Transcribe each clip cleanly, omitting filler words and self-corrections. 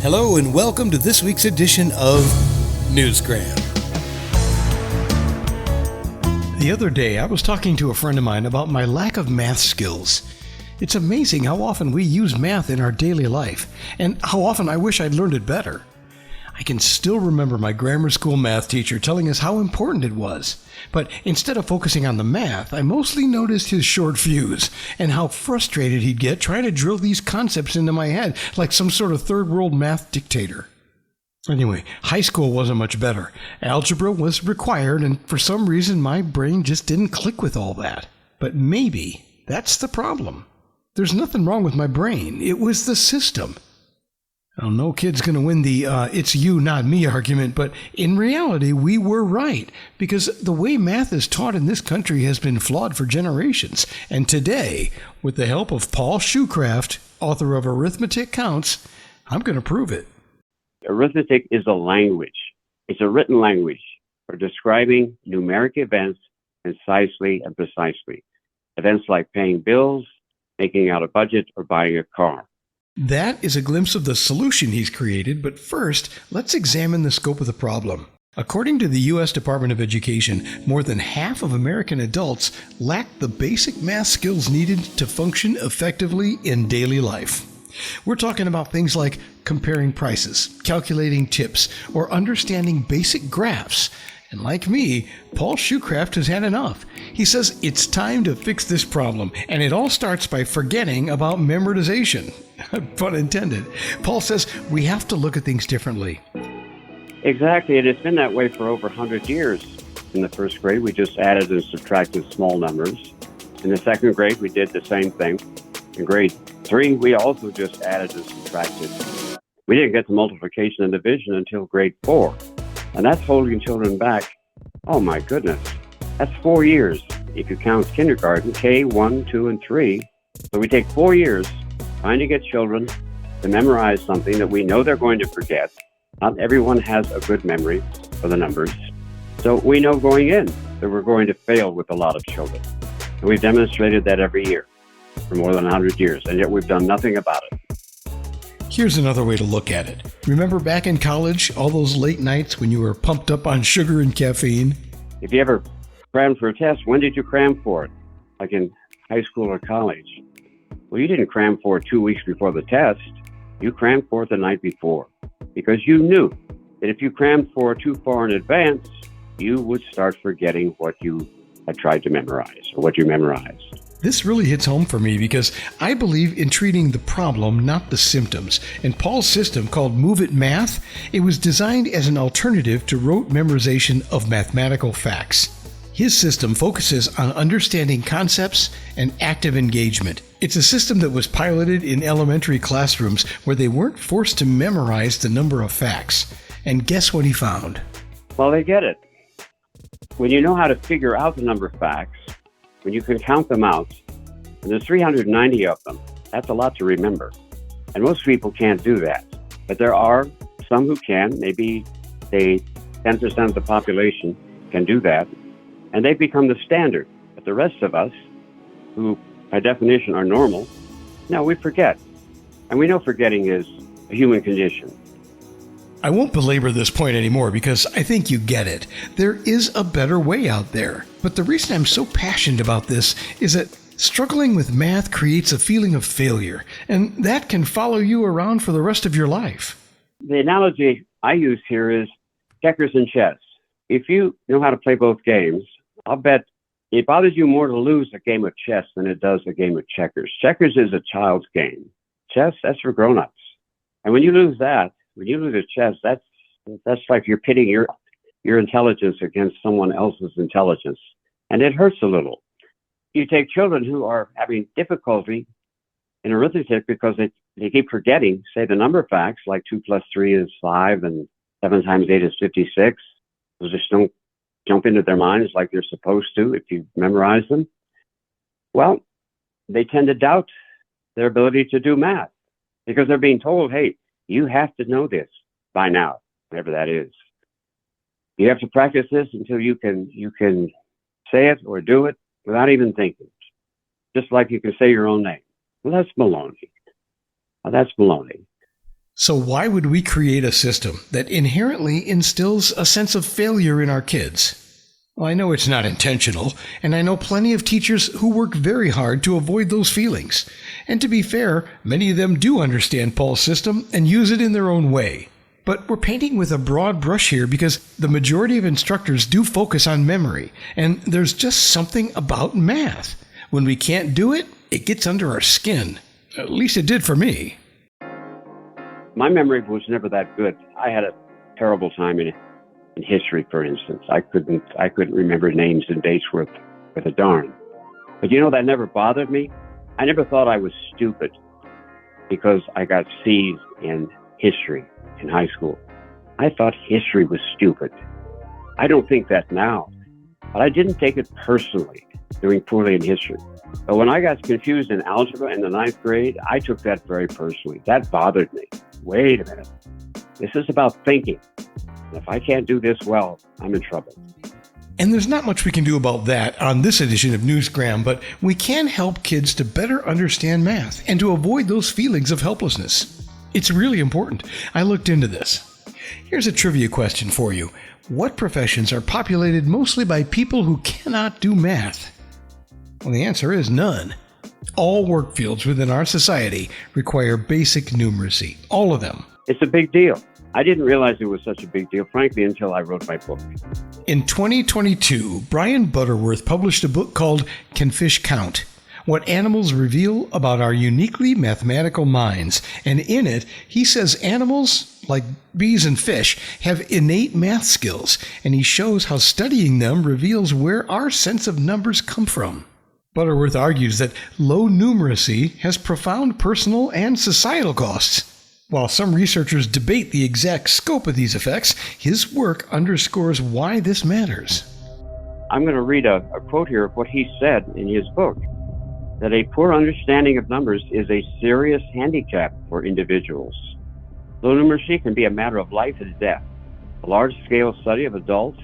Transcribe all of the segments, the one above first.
Hello and welcome to this week's edition of Newsgram. The other day, I was talking to a friend of mine about my lack of math skills. It's amazing how often we use math in our daily life, and how often I wish I'd learned it better. I can still remember my grammar school math teacher telling us how important it was. But instead of focusing on the math, I mostly noticed his short fuse and how frustrated he'd get trying to drill these concepts into my head like some sort of third world math dictator. Anyway, high school wasn't much better. Algebra was required, and for some reason my brain just didn't click with all that. But maybe that's the problem. There's nothing wrong with my brain. It was the system. Now, no kid's going to win the it's you, not me argument, but in reality, we were right, because the way math is taught in this country has been flawed for generations. And today, with the help of Paul Shoecraft, author of Arithmetic Counts, I'm going to prove it. Arithmetic is a language. It's a written language for describing numeric events concisely and precisely. Events like paying bills, making out a budget, or buying a car. That is a glimpse of the solution he's created, but first, let's examine the scope of the problem. According to the U.S. Department of Education, more than half of American adults lack the basic math skills needed to function effectively in daily life. We're talking about things like comparing prices, calculating tips, or understanding basic graphs. And like me, Paul Shoecraft has had enough. He says it's time to fix this problem, and it all starts by forgetting about memorization. Pun intended. Paul says we have to look at things differently. Exactly, and it's been that way for over 100 years. In the first grade, we just added and subtracted small numbers. In the second grade, we did the same thing. In grade 3, we also just added and subtracted. We didn't get to multiplication and division until grade 4. And that's holding children back. Oh my goodness, that's 4 years. If you count kindergarten, K, 1, 2, and 3. So we take 4 years trying to get children to memorize something that we know they're going to forget. Not everyone has a good memory for the numbers. So we know going in that we're going to fail with a lot of children. And we've demonstrated that every year for more than 100 years, and yet we've done nothing about it. Here's another way to look at it. Remember back in college, all those late nights when you were pumped up on sugar and caffeine? If you ever crammed for a test, when did you cram for it? Like in high school or college? Well, you didn't cram for it 2 weeks before the test. You crammed for it the night before, because you knew that if you crammed for it too far in advance, you would start forgetting what you had tried to memorize or what you memorized. This really hits home for me because I believe in treating the problem, not the symptoms. And Paul's system, called Move It Math, it was designed as an alternative to rote memorization of mathematical facts. His system focuses on understanding concepts and active engagement. It's a system that was piloted in elementary classrooms where they weren't forced to memorize the number of facts. And guess what he found? Well, they get it. When you know how to figure out the number of facts, when you can count them out, and there's 390 of them, that's a lot to remember. And most people can't do that. But there are some who can. Maybe 10% of the population can do that. And they've become the standard. But the rest of us, who by definition are normal, no, we forget. And we know forgetting is a human condition. I won't belabor this point anymore because I think you get it. There is a better way out there. But the reason I'm so passionate about this is that struggling with math creates a feeling of failure, and that can follow you around for the rest of your life. The analogy I use here is checkers and chess. If you know how to play both games, I'll bet it bothers you more to lose a game of chess than it does a game of checkers. Checkers is a child's game. Chess, that's for grown-ups. And when you lose that, when you lose at chess, that's like you're pitting your intelligence against someone else's intelligence, and it hurts a little. You take children who are having difficulty in arithmetic because they keep forgetting, say, the number of facts, like 2 plus 3 is 5 and 7 times 8 is 56. Those just don't jump into their minds like they're supposed to if you memorize them. Well, they tend to doubt their ability to do math because they're being told, hey, you have to know this by now, whatever that is. You have to practice this until you can say it or do it without even thinking. Just like you can say your own name. Well, that's baloney. That's baloney. So why would we create a system that inherently instills a sense of failure in our kids? Well, I know it's not intentional, and I know plenty of teachers who work very hard to avoid those feelings. And to be fair, many of them do understand Paul's system and use it in their own way. But we're painting with a broad brush here because the majority of instructors do focus on memory, and there's just something about math. When we can't do it, it gets under our skin. At least it did for me. My memory was never that good. I had a terrible time in history, for instance. I couldn't remember names and dates worth a darn. But that never bothered me. I never thought I was stupid because I got C's in history in high school. I thought history was stupid. I don't think that now, but I didn't take it personally doing poorly in history. But when I got confused in algebra in the 9th grade, I took that very personally. That bothered me. Wait a minute. This is about thinking. And if I can't do this well, I'm in trouble. And there's not much we can do about that on this edition of Newsgram, but we can help kids to better understand math and to avoid those feelings of helplessness. It's really important. I looked into this. Here's a trivia question for you. What professions are populated mostly by people who cannot do math? Well, the answer is none. All work fields within our society require basic numeracy. All of them. It's a big deal. I didn't realize it was such a big deal, frankly, until I wrote my book. In 2022, Brian Butterworth published a book called Can Fish Count? What Animals Reveal About Our Uniquely Mathematical Minds. And in it, he says animals, like bees and fish, have innate math skills, and he shows how studying them reveals where our sense of numbers come from. Butterworth argues that low numeracy has profound personal and societal costs. While some researchers debate the exact scope of these effects, his work underscores why this matters. I'm going to read a quote here of what he said in his book, that a poor understanding of numbers is a serious handicap for individuals. Low numeracy can be a matter of life and death. A large-scale study of adults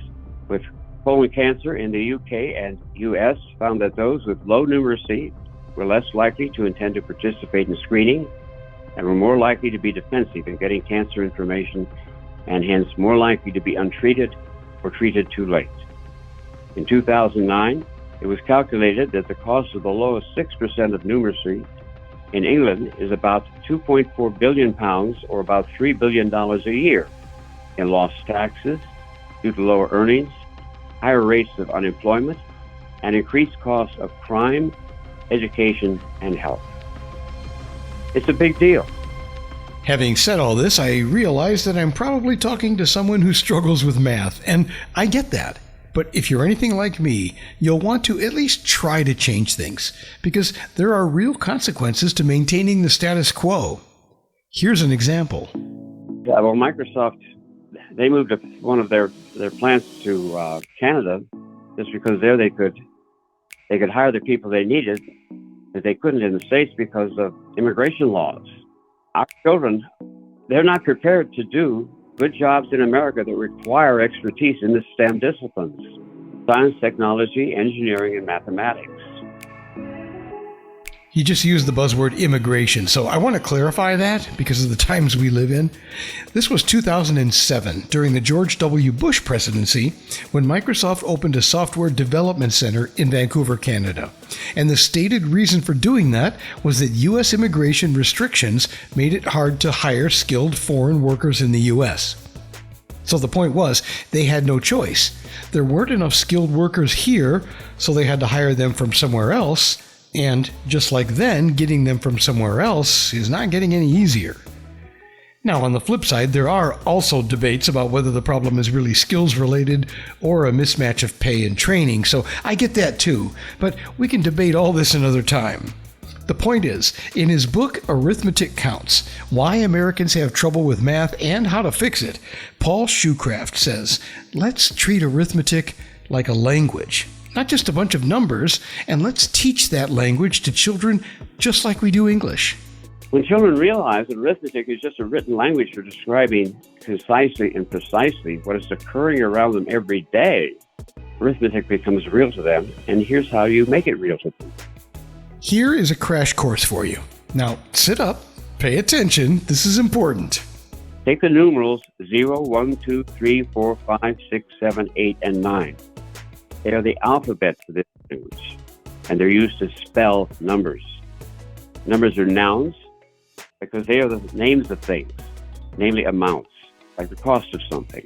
with colon cancer in the UK and US found that those with low numeracy were less likely to intend to participate in screening and were more likely to be defensive in getting cancer information and hence more likely to be untreated or treated too late. In 2009, it was calculated that the cost of the lowest 6% of numeracy in England is about £2.4 billion or about $3 billion a year in lost taxes due to lower earnings, higher rates of unemployment, and increased costs of crime, education, and health. It's a big deal. Having said all this, I realize that I'm probably talking to someone who struggles with math, and I get that. But if you're anything like me, you'll want to at least try to change things, because there are real consequences to maintaining the status quo. Here's an example. Yeah, well, Microsoft, they moved one of their plants to Canada just because there they could hire the people they needed that they couldn't in the States because of immigration laws. Our children, they're not prepared to do good jobs in America that require expertise in the STEM disciplines: science, technology, engineering, and mathematics. You just used the buzzword immigration, so I want to clarify that because of the times we live in. This was 2007, during the George W. Bush presidency, when Microsoft opened a software development center in Vancouver, Canada. And the stated reason for doing that was that U.S. immigration restrictions made it hard to hire skilled foreign workers in the U.S. So the point was, they had no choice. There weren't enough skilled workers here, so they had to hire them from somewhere else. And just like then, getting them from somewhere else is not getting any easier. Now, on the flip side, there are also debates about whether the problem is really skills related or a mismatch of pay and training, so I get that too, but we can debate all this another time. The point is, in his book Arithmetic Counts, Why Americans Have Trouble with Math and How to Fix It, Paul Shoecraft says, let's treat arithmetic like a language. Not just a bunch of numbers, and let's teach that language to children just like we do English. When children realize that arithmetic is just a written language for describing concisely and precisely what is occurring around them every day, arithmetic becomes real to them, and here's how you make it real to them. Here is a crash course for you. Now, sit up, Pay attention. This is important. Take the numerals 0, 1, 2, 3, 4, 5, 6, 7, 8, and 9. They are the alphabet for this language, and they're used to spell numbers. Numbers are nouns because they are the names of things, namely amounts, like the cost of something.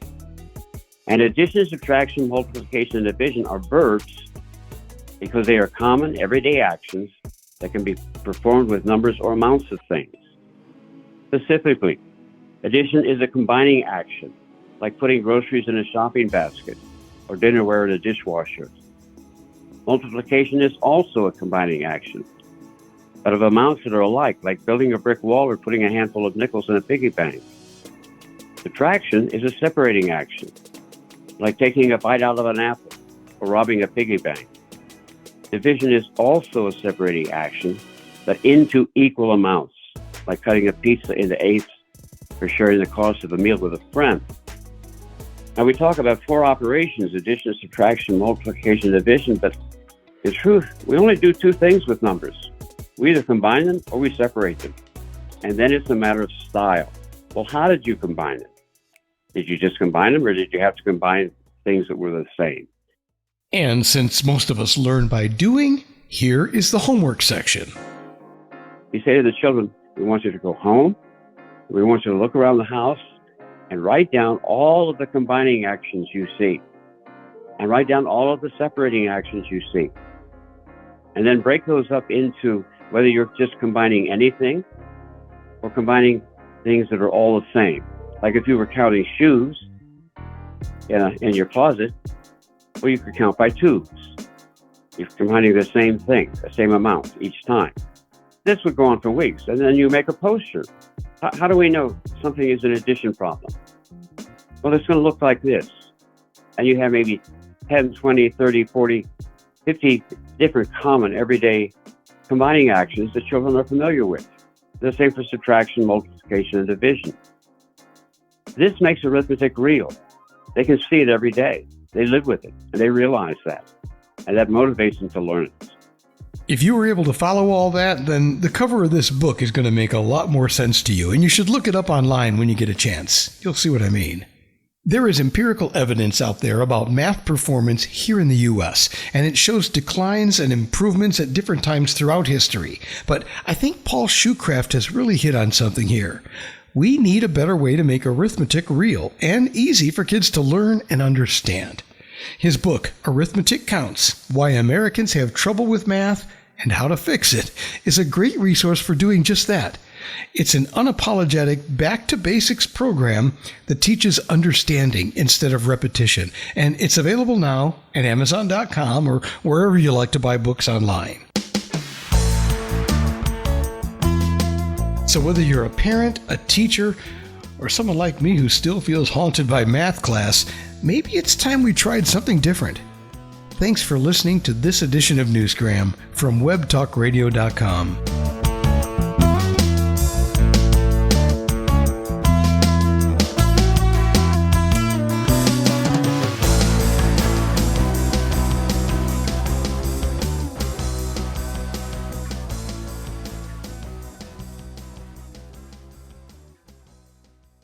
And addition, subtraction, multiplication, and division are verbs because they are common everyday actions that can be performed with numbers or amounts of things. Specifically, addition is a combining action, like putting groceries in a shopping basket or dinnerware in a dishwasher. Multiplication is also a combining action, but of amounts that are alike, like building a brick wall or putting a handful of nickels in a piggy bank. Subtraction is a separating action, like taking a bite out of an apple or robbing a piggy bank. Division is also a separating action, but into equal amounts, like cutting a pizza into eighths or sharing the cost of a meal with a friend. Now, we talk about four operations: addition, subtraction, multiplication, division, but in truth, we only do two things with numbers. We either combine them or we separate them. And then it's a matter of style. Well, how did you combine them? Did you just combine them, or did you have to combine things that were the same? And since most of us learn by doing, here is the homework section. You say to the children, we want you to go home, we want you to look around the house and write down all of the combining actions you see, and write down all of the separating actions you see. And then break those up into whether you're just combining anything or combining things that are all the same. Like if you were counting shoes in your closet, well, you could count by twos. You're combining the same thing, the same amount each time. This would go on for weeks. And then you make a poster. How do we know something is an addition problem? Well, it's going to look like this. And you have maybe 10, 20, 30, 40, 50 different common everyday combining actions that children are familiar with. The same for subtraction, multiplication, and division. This makes arithmetic real. They can see it every day. They live with it, and they realize that. And that motivates them to learn it. If you were able to follow all that, then the cover of this book is going to make a lot more sense to you, and you should look it up online when you get a chance. You'll see what I mean. There is empirical evidence out there about math performance here in the U.S., and it shows declines and improvements at different times throughout history. But I think Paul Shoecraft has really hit on something here. We need a better way to make arithmetic real and easy for kids to learn and understand. His book, Arithmetic Counts: Why Americans Have Trouble with Math and How to Fix It, is a great resource for doing just that. It's an unapologetic, back-to-basics program that teaches understanding instead of repetition, and it's available now at Amazon.com or wherever you like to buy books online. So whether you're a parent, a teacher, or someone like me who still feels haunted by math class, maybe it's time we tried something different. Thanks for listening to this edition of Newsgram from webtalkradio.com.